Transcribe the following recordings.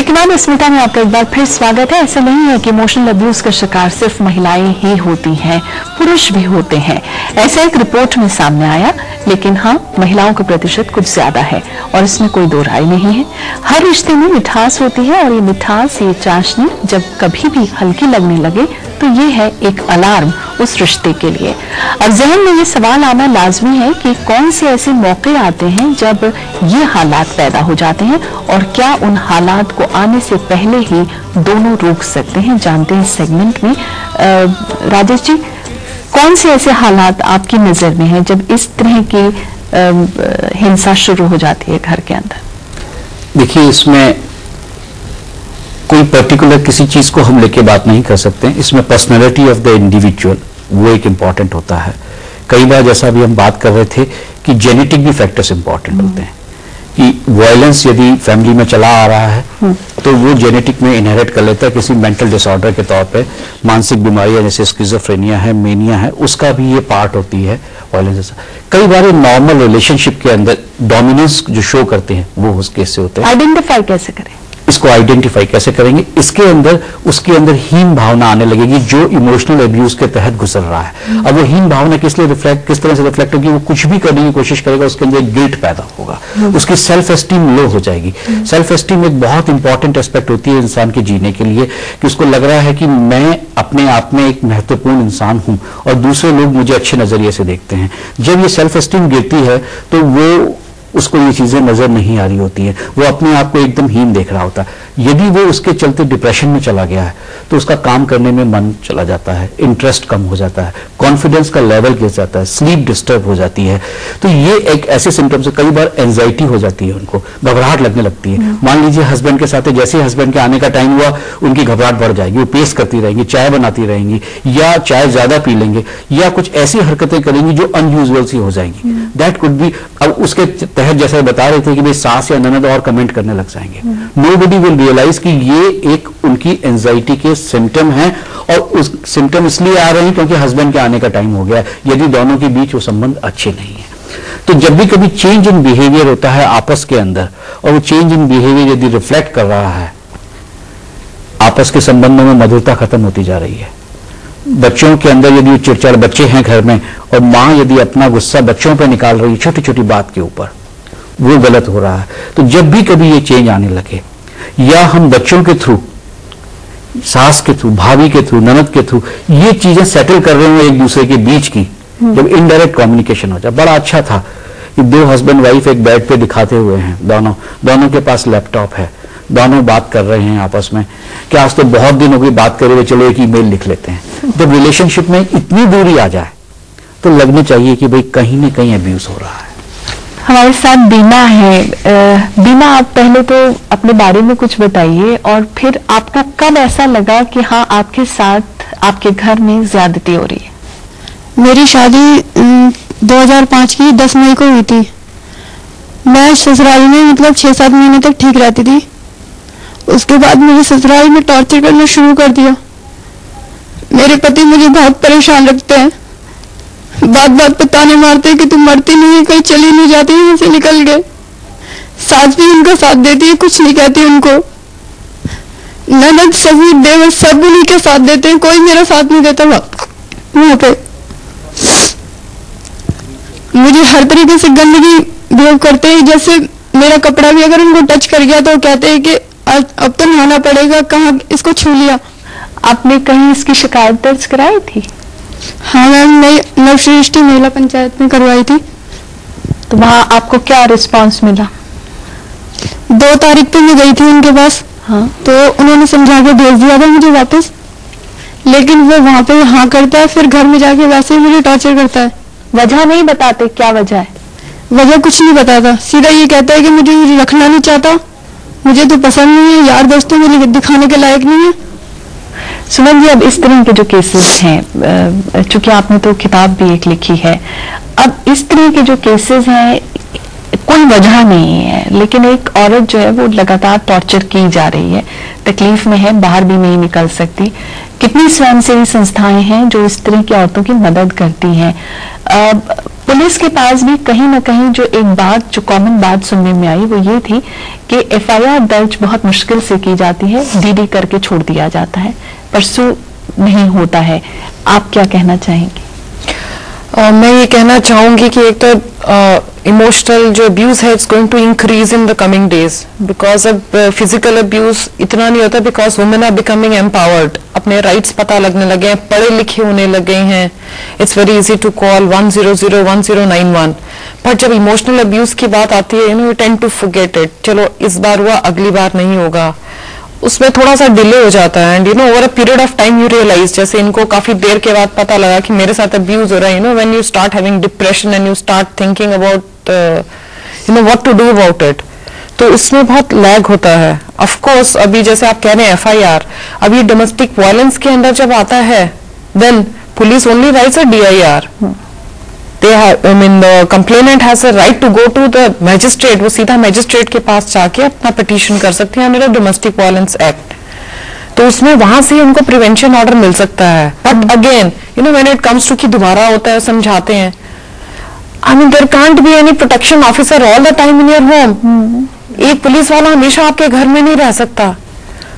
लेकिन आज स्मिता में आपका एक बार फिर स्वागत है। ऐसा नहीं है कि इमोशनल अब्यूज का शिकार सिर्फ महिलाएं ही होती हैं, पुरुष भी होते हैं। ऐसा एक रिपोर्ट में सामने आया, लेकिन हाँ, महिलाओं का प्रतिशत कुछ ज्यादा है और इसमें कोई दो राय नहीं है। हर रिश्ते में मिठास होती है और ये मिठास, ये चाशनी जब कभी भी हल्की लगने लगे तो ये है एक अलार्म उस रिश्ते के लिए। अब जहन में ये सवाल आना लाजमी है कि कौन से ऐसे मौके आते हैं जब ये हालात पैदा हो जाते हैं और क्या उन हालात को आने से पहले ही दोनों रोक सकते हैं। जानते हैं सेगमेंट में। राजेश जी, कौन से ऐसे हालात आपकी नजर में हैं जब इस तरह की हिंसा शुरू हो जाती है घर के अंदर? देखिए, इसमें कोई पर्टिकुलर किसी चीज को हम लेके बात नहीं कर सकते। इसमें पर्सनैलिटी ऑफ द इंडिविजुअल वो एक इम्पॉर्टेंट होता है। कई बार जैसा भी हम बात कर रहे थे कि जेनेटिक भी फैक्टर्स इम्पॉर्टेंट होते हैं कि वायलेंस यदि फैमिली में चला आ रहा है तो वो जेनेटिक में इनहेरिट कर लेता है किसी मेंटल डिसऑर्डर के तौर पे। मानसिक बीमारियां जैसे स्किज़ोफ्रेनिया है, मेनिया है, उसका भी ये पार्ट होती है वायलेंस। कई बार नॉर्मल रिलेशनशिप के अंदर डोमिनेंस जो शो करते हैं वो उस केस से होते हैं। आइडेंटिफाई कैसे करें? इसको आइडेंटिफाई कैसे करेंगे? इसके अंदर उसके अंदर हीन भावना आने लगेगी जो इमोशनल अब्यूज के तहत गुजर रहा है। अब वो हीन भावना किस तरह से रिफ्लेक्ट होगी? वो कुछ भी करने की कोशिश करेगा, उसके अंदर गिल्ट पैदा होगा, उसकी सेल्फ एस्टीम लो हो जाएगी। सेल्फ एस्टीम एक बहुत इंपॉर्टेंट एस्पेक्ट होती है इंसान के जीने के लिए कि उसको लग रहा है कि मैं अपने आप में एक महत्वपूर्ण इंसान हूं और दूसरे लोग मुझे अच्छे नजरिए से देखते हैं। जब ये सेल्फ एस्टीम गिरती है तो वो उसको ये चीजें नजर नहीं आ रही होती है, वो अपने आप को एकदम हीन देख रहा होता है। यदि वो उसके चलते डिप्रेशन में चला गया है तो उसका काम करने में मन चला जाता है, इंटरेस्ट कम हो जाता है, कॉन्फिडेंस का लेवल गिर जाता है, स्लीप डिस्टर्ब हो जाती है। तो ये एक ऐसे सिम्टम्स है। कई बार एंजाइटी हो जाती है, उनको घबराहट लगने लगती है। मान लीजिए हस्बैंड के साथ जैसे हस्बैंड के आने का टाइम हुआ उनकी घबराहट बढ़ जाएगी, वो पेस करती रहेंगी, चाय बनाती रहेंगी या चाय ज्यादा पी लेंगे या कुछ ऐसी हरकतें करेंगी जो अनयूजुअल सी हो जाएंगी। That could be. अब उसके तहत जैसे बता रहे थे कि भाई सास या ननद और कमेंट करने लग जाएंगे। नोबडी विल रियलाइज कि ये एक उनकी एंजाइटी के सिम्टम हैं और उस सिम्टम इसलिए आ रहे हैं क्योंकि हस्बैंड के आने का टाइम हो गया है, यदि दोनों के बीच वो संबंध अच्छे नहीं है। तो जब भी कभी चेंज इन बिहेवियर होता है आपस के अंदर और वो चेंज इन बिहेवियर यदि रिफ्लेक्ट कर रहा है, आपस के संबंधों में मधुरता खत्म होती जा रही है। बच्चों के अंदर यदि चिड़चिड़, बच्चे हैं घर में और मां यदि अपना गुस्सा बच्चों पर निकाल रही है छोटी छोटी बात के ऊपर, वो गलत हो रहा है। तो जब भी कभी ये चेंज आने लगे या हम बच्चों के थ्रू, सास के थ्रू, भाभी के थ्रू, ननद के थ्रू ये चीजें सेटल कर रहे हैं एक दूसरे के बीच की, जब इनडायरेक्ट कम्युनिकेशन हो जाए। बड़ा अच्छा था कि दो हस्बैंड वाइफ एक बेड पे दिखाते हुए हैं, दोनों के पास लैपटॉप है, दोनों बात कर रहे हैं आपस में कि आज तो बहुत दिन हो गए बात करे हुए, चलो एक ईमेल लिख लेते हैं। जब रिलेशनशिप में इतनी दूरी आ जाए तो लगनी चाहिए कि भाई कहीं ना कहीं अब्यूज हो रहा है। हमारे साथ बीमा है। बीमा, आप पहले तो अपने बारे में कुछ बताइए और फिर आपको कब ऐसा लगा कि हाँ आपके साथ आपके घर में ज्यादती हो रही है? मेरी शादी 2005 की 10 मई को हुई थी। मैं ससुराल में मतलब 6-7 महीने तक ठीक रहती थी। उसके बाद मुझे ससुराल में टॉर्चर करना शुरू कर दिया। मेरे पति मुझे बहुत परेशान रखते हैं, बात बात पे ताने मारते हैं कि तुम मरती नहीं है, कहीं चली नहीं जाती, यहाँ से निकल गए। सास भी उनका साथ देती है, कुछ नहीं कहती उनको। ननद, सभी देवर सब उन्हीं के साथ देते हैं, कोई मेरा साथ नहीं देता वहां पे। मुझे हर तरीके से गंदगी बिहेव करते हैं। जैसे मेरा कपड़ा भी अगर उनको टच कर गया तो कहते हैं कि अब तो नहाना पड़ेगा, कहाँ इसको छू लिया। आपने कहीं इसकी शिकायत दर्ज कराई थी? हाँ मैम, मैं नवश्रेष्ठी महिला पंचायत में करवाई थी। तो वहां आपको क्या रिस्पांस मिला? 2 तारीख पे मैं गई थी उनके पास। हाँ, तो उन्होंने समझा के भेज दिया था मुझे वापस, लेकिन वो वहां पे हाँ करता है, फिर घर में जाके वैसे ही मुझे टॉर्चर करता है। वजह नहीं बताते? क्या वजह है? वजह कुछ नहीं बताता, सीधा ये कहता है कि मुझे रखना नहीं चाहता, मुझे तो पसंद नहीं है, यार दोस्तों में दिखाने के लायक नहीं है। सुमन जी, अब इस तरह के जो केसेस हैं, चूंकि आपने तो किताब भी एक लिखी है, अब इस तरह के जो केसेस हैं कोई वजह नहीं है, लेकिन एक औरत जो है वो लगातार टॉर्चर की जा रही है, तकलीफ में है, बाहर भी नहीं निकल सकती। कितनी स्वयंसेवी संस्थाएं हैं जो इस तरह की औरतों की मदद करती हैं। पुलिस के पास भी कहीं ना कहीं जो एक बात, जो कॉमन बात सुनने में आई वो ये थी कि एफआईआर दर्ज बहुत मुश्किल से की जाती है, डीडी करके छोड़ दिया जाता है, परसों नहीं होता है। आप क्या कहना चाहेंगे? मैं ये कहना चाहूंगी कि एक तो इमोशनल जो अब्यूज है it's going to increase in the coming days, because अब फिजिकल अब्यूज इतना नहीं होता, because women are becoming empowered, अपने राइट्स पता लगने लगे हैं, पढ़े लिखे होने लगे हैं, it's very easy to call 1001091। But जब इमोशनल अब्यूज की बात आती है, you tend to forget it, चलो इस बार हुआ अगली बार नहीं होगा, उसमें थोड़ा सा डिले हो जाता है। And over a period of time you realize, जैसे इनको काफी देर के बाद पता लगा कि मेरे साथ अब्यूज हो रहा है, when you start having depression and you start thinking about what to do about it, तो इसमें बहुत लैग होता है। ऑफ कोर्स अभी जैसे आप कह रहे हैं एफआईआर, अभी डोमेस्टिक वायलेंस के अंदर जब आता है, then police only writes a DIR, the complainant has a right to go to the magistrate, वो सीधा मैजिस्ट्रेट के पास जाके अपना पिटीशन कर सकते हैं अंडर डोमेस्टिक वायलेंस एक्ट, तो उसमें वहां से उनको प्रिवेंशन ऑर्डर मिल सकता है। But again when it comes to कि दोबारा होता है, समझाते हैं, there can't be any protection officer all the time in your home. एक पुलिस वाला हमेशा आपके घर में नहीं रह सकता,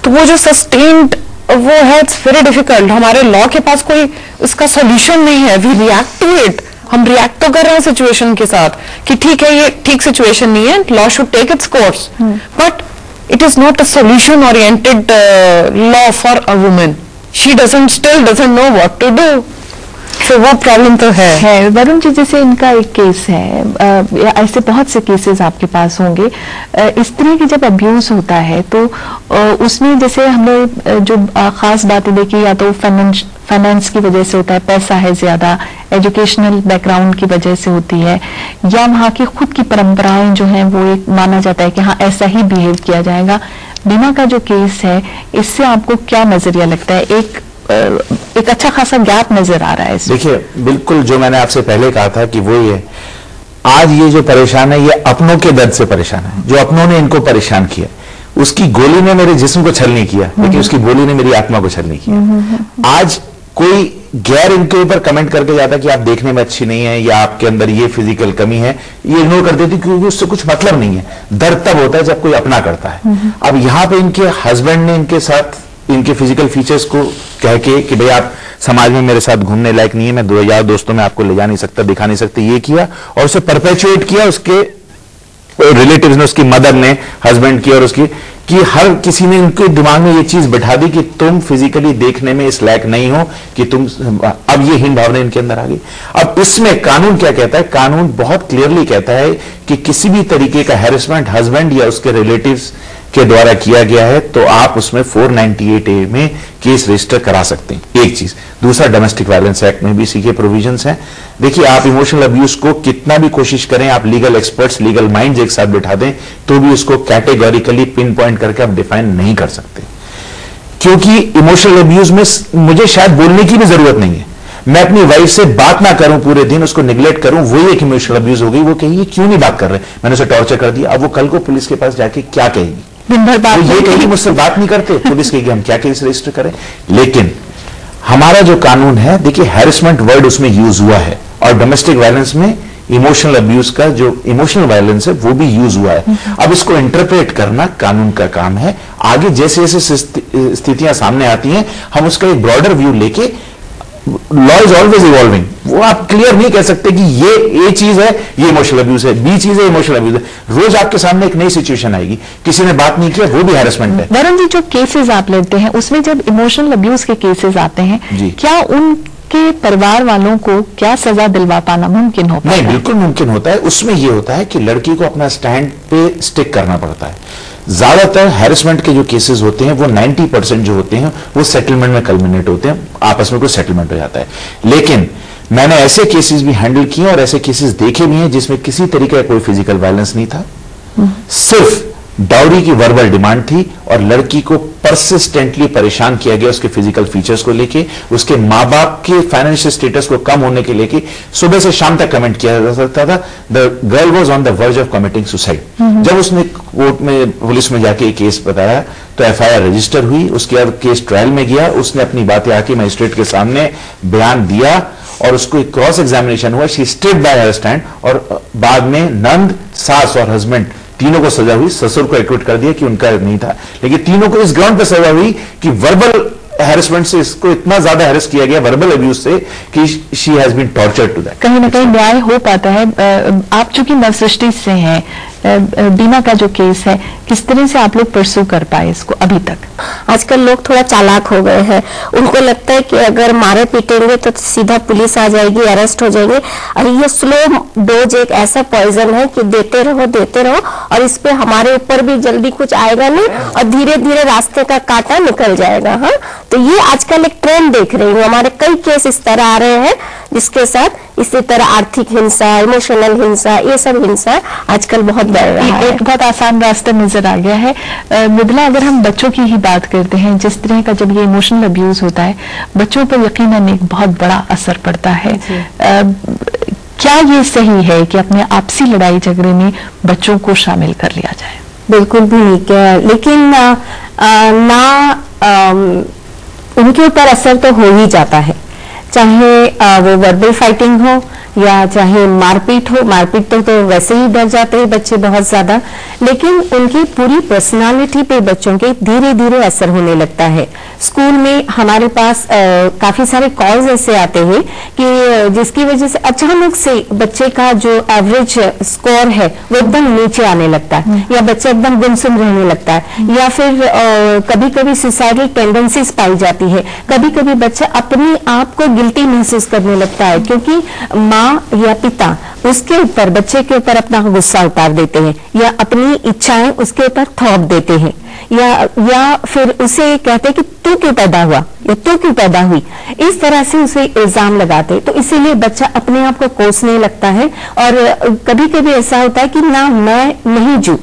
तो वो जो सस्टेन्ड वो है, इट्स वेरी डिफिकल्ट। हमारे लॉ के पास कोई इसका सोल्यूशन नहीं है, वी रिएक्ट टू इट, हम रिएक्ट तो कर रहे हैं सिचुएशन के साथ कि ठीक है ये ठीक सिचुएशन नहीं है, law should take its course, but it is not a solution oriented law for a woman, she still doesn't know what to do, तो वो प्रॉब्लम तो है। वरुण जी, जैसे इनका एक केस है, ऐसे बहुत से केसेस आपके पास होंगे, इस तरह की जब अब्यूज होता है तो उसमें जैसे हमने जो खास बातें देखी, या तो फाइनेंस की वजह से होता है, पैसा है ज्यादा, एजुकेशनल बैकग्राउंड की वजह से होती है, या वहाँ की खुद की परंपराएं जो हैं वो एक माना जाता है कि हाँ ऐसा ही बिहेव किया जाएगा। बीमा का जो केस है, इससे आपको क्या नजरिया लगता है? एक अच्छा खासा गैप नजर आ रहा है इसमें। देखिए, बिल्कुल जो मैंने आपसे पहले कहा था कि वो ये आज ये जो परेशान है, ये अपनों के दर्द से परेशान है, जो अपनों ने इनको परेशान किया। उसकी गोली ने मेरे जिस्म को छल नहीं किया, लेकिन उसकी गोली ने मेरी आत्मा को छल नहीं किया। आज कोई गैर इनके ऊपर कमेंट करके जाता कि आप देखने में अच्छी नहीं है, या आपके अंदर ये फिजिकल कमी है, ये इग्नोर कर देती क्योंकि उससे कुछ मतलब नहीं है। दर्द तब होता है जब कोई अपना करता है। अब यहां पे इनके हस्बैंड ने इनके साथ इनके फिजिकल फीचर्स को कह के कि भाई आप समाज में मेरे साथ घूमने लायक नहीं है, मैं 2 यार दोस्तों में आपको ले जा नहीं सकता, दिखा नहीं सकते, ये किया और उसे परपेचुएट किया उसके रिलेटिव्स ने, उसकी मदर ने, हस्बैंड की और उसकी, कि हर किसी ने इनके दिमाग में ये चीज बिठा दी कि तुम फिजिकली देखने में इस लायक नहीं हो, कि तुम, अब ये हीन भावना इनके अंदर आ गई। अब इसमें कानून क्या कहता है? कानून बहुत क्लियरली कहता है कि किसी भी तरीके का हैरेसमेंट हस्बैंड या उसके रिलेटिव्स के द्वारा किया गया है तो आप उसमें 498A में केस रजिस्टर करा सकते हैं, एक चीज। दूसरा, डोमेस्टिक वायलेंस एक्ट में भी इसी के प्रोविजंस हैं। देखिए, आप इमोशनल अब्यूज को कितना भी कोशिश करें, आप लीगल एक्सपर्ट्स, लीगल माइंड्स एक साथ बिठा दें, तो भी उसको कैटेगोरिकली पिन पॉइंट करके आप डिफाइन नहीं कर सकते, क्योंकि इमोशनल अब्यूज में मुझे शायद बोलने की भी जरूरत नहीं है। मैं अपनी वाइफ से बात ना करूं पूरे दिन, उसको निगलेक्ट करूं, वही एक इमोशनल अब्यूज हो गई। वो कहेगी क्यों नहीं बात कर रहे, मैंने उसे टॉर्चर कर दिया। अब वो कल को पुलिस के पास जाके क्या कहेगी? दिन भर बात ये कहेगी मुझसे बात नहीं करते, पुलिस कहेगी हम क्या केस रजिस्टर करें। लेकिन हमारा जो कानून है, देखिए हैरेसमेंट वर्ड उसमें यूज हुआ है, और डोमेस्टिक वायलेंस में इमोशनल अब्यूज का जो इमोशनल वायलेंस है वो भी यूज हुआ है। अब इसको इंटरप्रेट करना कानून का काम है। आगे जैसे जैसे स्थितियां सामने आती हैं, हम उसका एक ब्रॉडर व्यू लेके, लॉ इज ऑलवेज इवॉल्विंग, वो आप क्लियर नहीं कह सकते कि ये ए चीज है, ये इमोशनल अब्यूज है, बी चीज है, इमोशनल अब्यूज है। रोज आपके सामने एक नई सिचुएशन आएगी, किसी ने बात नहीं किया, वो भी हैरेसमेंट है। वरुण जी, जो केसेस आप लेते हैं उसमें जब इमोशनल अब्यूज के केसेस आते हैं, क्या उनके परिवार वालों को क्या सजा दिलवा पाना मुमकिन हो पाता है? नहीं, बिल्कुल मुमकिन होता है। उसमें यह होता है कि लड़की को अपना स्टैंड पे स्टिक करना पड़ता है। ज्यादातर हैरेसमेंट के जो केसेस होते हैं वो 90% जो होते हैं वो सेटलमेंट में कल्मिनेट होते हैं, आपस में कोई सेटलमेंट हो जाता है। लेकिन मैंने ऐसे केसेस भी हैंडल किए और ऐसे केसेस देखे भी हैं जिसमें किसी तरीके का कोई फिजिकल वायलेंस नहीं था, सिर्फ डाउरी की वर्बल डिमांड थी और लड़की को परसिस्टेंटली परेशान किया गया उसके फिजिकल फीचर्स को लेके, उसके मां बाप के फाइनेंशियल स्टेटस को कम होने के लेके सुबह से शाम तक कमेंट किया जा सकता था। The girl was on the verge of committing suicide. जब उसने कोर्ट में, पुलिस में जाके केस बताया तो एफआईआर रजिस्टर हुई, उसके बाद केस ट्रायल में गया, उसने अपनी बातें आके मजिस्ट्रेट के सामने बयान दिया और उसको एक क्रॉस एग्जामिनेशन हुआ, she stayed by her stand, और बाद में नंद, सास और हस्बैंड तीनों को सजा हुई। ससुर को एक्विट कर दिया कि उनका नहीं था, लेकिन तीनों को इस ग्राउंड पर सजा हुई कि वर्बल हैरेसमेंट से इसको इतना ज्यादा हैरेस किया गया, वर्बल अब्यूज से, कि she has been tortured to that. कहीं ना कहीं न्याय हो पाता है। आप चूंकि नवसृष्टि से हैं, बीमा का जो केस है, किस तरह से आप लोग परसू कर पाए इसको अभी तक? आजकल लोग थोड़ा चालाक हो गए हैं, उनको लगता है कि अगर मारे पीटेंगे तो सीधा पुलिस आ जाएगी, अरेस्ट हो जाएंगे। और ये स्लो डोज एक ऐसा पॉइजन है कि देते रहो और इस पे हमारे ऊपर भी जल्दी कुछ आएगा नहीं और धीरे धीरे रास्ते का कांटा निकल जाएगा। हाँ, तो ये आजकल एक ट्रेंड देख रही हूँ, हमारे कई केस इस तरह आ रहे हैं जिसके साथ इसी तरह आर्थिक हिंसा, इमोशनल हिंसा, ये सब हिंसा आजकल बहुत बढ़ रहा है। एक बहुत आसान रास्ता नजर आ गया है। मृदुला, अगर हम बच्चों की ही बात करते हैं, जिस तरह का जब ये इमोशनल अब्यूज होता है, बच्चों पर यकीनन एक बहुत बड़ा असर पड़ता है। क्या ये सही है कि अपने आपसी लड़ाई झगड़े में बच्चों को शामिल कर लिया जाए? बिल्कुल भी नहीं, लेकिन उनके ऊपर असर तो हो ही जाता है, चाहे वो वर्बल फाइटिंग हो या चाहे मारपीट हो। मारपीट तो वैसे ही डर जाते हैं बच्चे बहुत ज्यादा, लेकिन उनकी पूरी पर्सनालिटी पे बच्चों के धीरे धीरे असर होने लगता है। स्कूल में हमारे पास काफी सारे कॉल्स ऐसे आते हैं कि जिसकी वजह से अचानक से बच्चे का जो एवरेज स्कोर है वो एकदम नीचे आने लगता है, या बच्चा एकदम गुमसुम रहने लगता है, या फिर कभी कभी सुसाइडल टेंडेंसीज पाई जाती है। कभी कभी बच्चा अपने आप को गिल्टी महसूस करने लगता है क्योंकि माँ या पिता उसके ऊपर, बच्चे के ऊपर अपना गुस्सा उतार देते हैं या अपनी इच्छाएं उसके ऊपर थोप देते हैं, या फिर उसे कहते हैं कि तू क्यों पैदा हुआ या तू क्यों पैदा हुई, इस तरह से उसे इल्जाम लगाते हैं। तो इसीलिए बच्चा अपने आप को कोसने लगता है और कभी कभी ऐसा होता है कि ना मैं नहीं जू,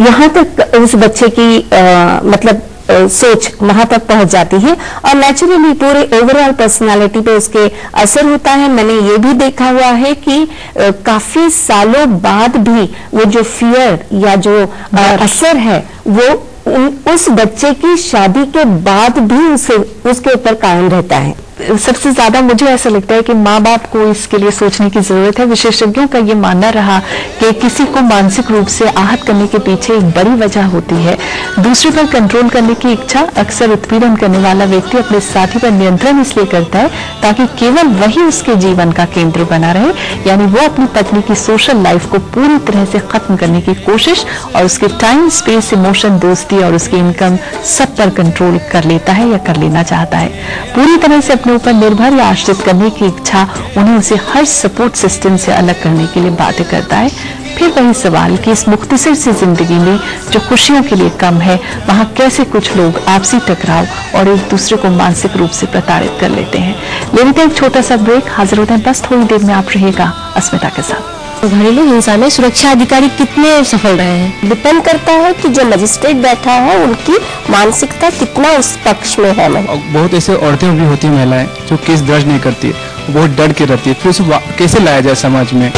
यहाँ तक उस बच्चे की मतलब सोच वहां तक पहुंच जाती है और नेचुरली पूरे ओवरऑल पर्सनालिटी पे उसके असर होता है। मैंने ये भी देखा हुआ है कि काफी सालों बाद भी वो जो फियर या जो असर है वो उस बच्चे की शादी के बाद भी उसके ऊपर कायम रहता है। सबसे ज्यादा मुझे ऐसा लगता है कि माँ बाप को इसके लिए सोचने की जरूरत है। विशेषज्ञों का ये मानना रहा कि किसी को मानसिक रूप से आहत करने के पीछे एक बड़ी वजह होती है दूसरे पर कंट्रोल करने की इच्छा। अक्सर उत्पीड़न करने वाला व्यक्ति अपने साथी पर नियंत्रण इसलिए करता है ताकि केवल वही उसके जीवन का केंद्र बना रहे, यानी वो अपनी पत्नी की सोशल लाइफ को पूरी तरह से खत्म करने की कोशिश और उसके टाइम, स्पेस, इमोशन, दोस्ती और उसकी इनकम सब पर कंट्रोल कर लेता है या कर लेना चाहता है। पूरी तरह से अपने ऊपर निर्भर या आश्रित करने की इच्छा उन्हें उसे हर सपोर्ट सिस्टम से अलग करने के लिए बाध्य करता है। फिर वही सवाल कि इस मुख्तसर सी जिंदगी में जो खुशियों के लिए कम है, वहां कैसे कुछ लोग आपसी टकराव और एक दूसरे को मानसिक रूप से प्रताड़ित कर लेते हैं। ले लेते हैं एक छोटा सा ब्रेक, हाजिर होते हैं बस थोड़ी देर में। आप रहिएगा अस्मिता के साथ। घरेलू हिंसा में सुरक्षा अधिकारी कितने सफल रहे हैं, डिपेंड करता है कि जो मजिस्ट्रेट बैठा है उनकी मानसिकता कितना उस पक्ष में है। बहुत ऐसे औरतें भी होती हैं, महिलाएं जो केस दर्ज नहीं करती, बहुत डर के रहती है, फिर उसे कैसे लाया जाए समाज में।